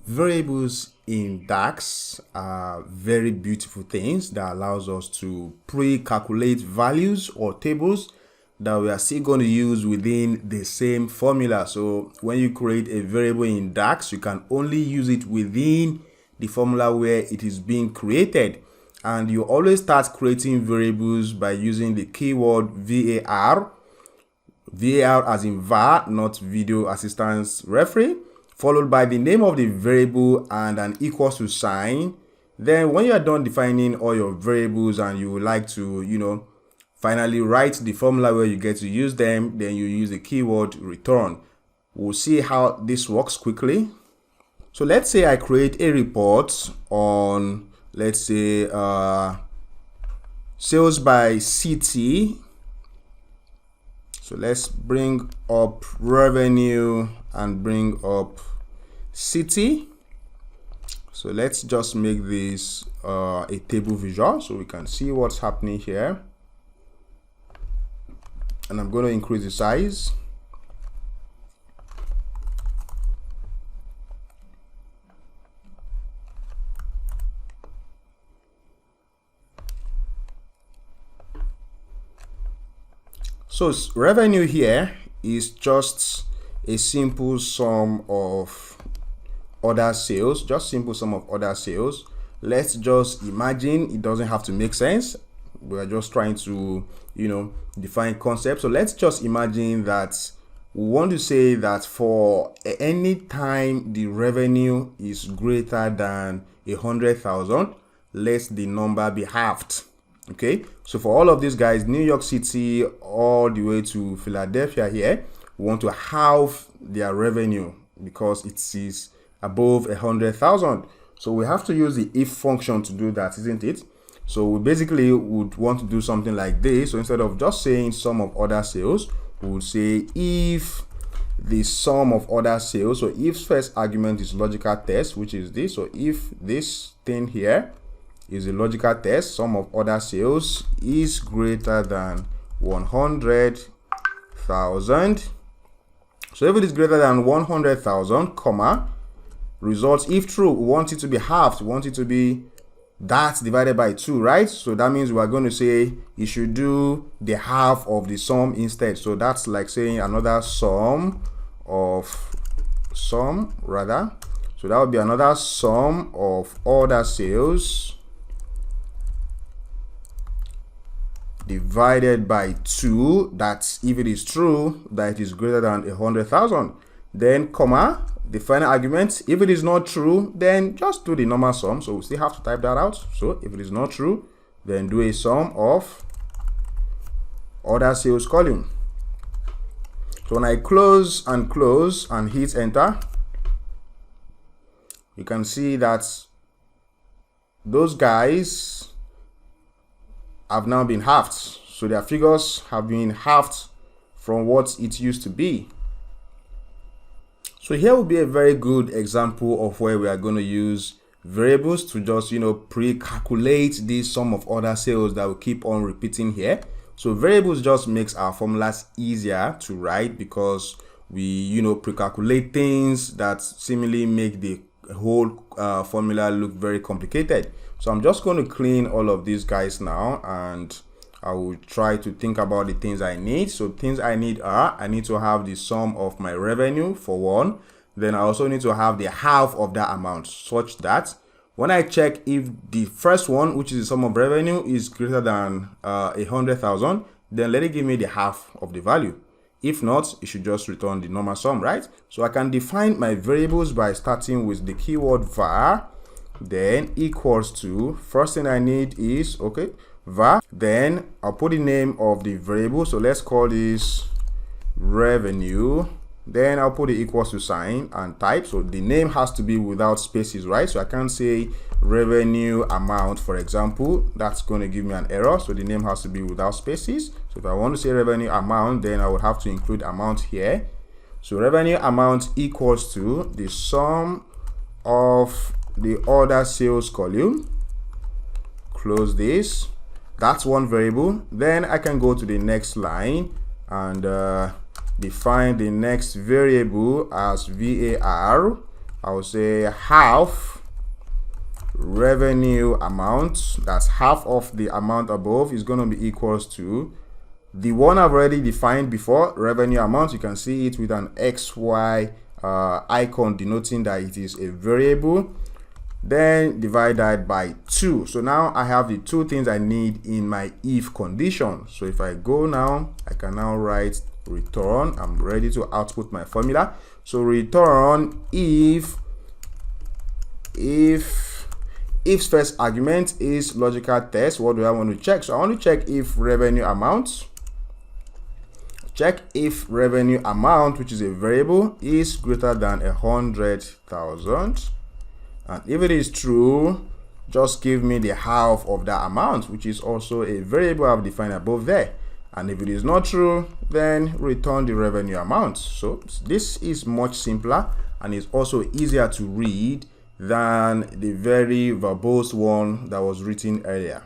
Variables in DAX are very beautiful things that allows us to pre-calculate values or tables that we are still going to use within the same formula. So when you create a variable in DAX, you can only use it within the formula where it is being created. And you always start creating variables by using the keyword VAR. VAR as in VAR, not video assistance referee, followed by the name of the variable and an equals to sign. Then when you are done defining all your variables and you would like to, finally write the formula where you get to use them, then you use the keyword return. We'll see how this works quickly. So let's say I create a report on, let's say, sales by city. So let's bring up revenue and bring up city. So let's just make this a table visual so we can see what's happening here. And I'm going to increase the size. So revenue here is just a simple sum of other sales, just simple sum of other sales. Let's just imagine, it doesn't have to make sense. We are just trying to, define concepts. So let's just imagine that we want to say that for any time the revenue is greater than 100,000, let the number be halved. Okay, so for all of these guys, New York City all the way to Philadelphia here, we want to halve their revenue because it is above 100,000. So we have to use the if function to do that, isn't it? So we basically would want to do something like this. So instead of just saying sum of other sales, we would say if the sum of other sales. So if first argument is logical test, which is this. So if this thing here is a logical test, sum of other sales is greater than 100,000. So if it is greater than 100,000, comma, results if true, we want it to be halved, we want it to be that divided by 2, right? So that means we are going to say you should do the half of the sum instead. So that's like saying another sum rather. So that would be another sum of other sales divided by 2. That's if it is true that it is greater than 100,000. Then comma, the final argument. If it is not true, then just do the normal sum. So we still have to type that out. So if it is not true, then do a sum of other sales column. So when I close and hit enter, you can see that those guys have now been halved. So their figures have been halved from what it used to be. So here will be a very good example of where we are going to use variables to just, pre-calculate this sum of other sales that will keep on repeating here. So variables just makes our formulas easier to write because we, pre-calculate things that seemingly make the whole formula look very complicated. So I'm just going to clean all of these guys now and I will try to think about the things I need. So things I need are, I need to have the sum of my revenue for one. Then I also need to have the half of that amount such that when I check if the first one, which is the sum of revenue, is greater than 100,000, then let it give me the half of the value. If not, it should just return the normal sum, right? So I can define my variables by starting with the keyword var, then equals to, first thing I need is, var, then I'll put the name of the variable. So let's call this revenue. Then I'll put the equals to sign and type. So the name has to be without spaces, right? So I can't say revenue amount, for example. That's going to give me an error. So the name has to be without spaces. So if I want to say revenue amount, then I would have to include amount here. So revenue amount equals to the sum of the other sales column. Close this. That's one variable. Then I can go to the next line and define the next variable as var I'll say half revenue amount, that's half of the amount above, is going to be equals to the one I've already defined before, revenue amount. You can see it with an XY icon denoting that it is a variable. Then divide that by 2. So now I have the two things I need in my if condition. So if I go now, I can now write return. I'm ready to output my formula. So return if's first argument is logical test. What do I want to check? So I want to check if revenue amount, which is a variable, is greater than 100,000. And if it is true, just give me the half of that amount, which is also a variable I've defined above there. And if it is not true, then return the revenue amount. So this is much simpler and is also easier to read than the very verbose one that was written earlier.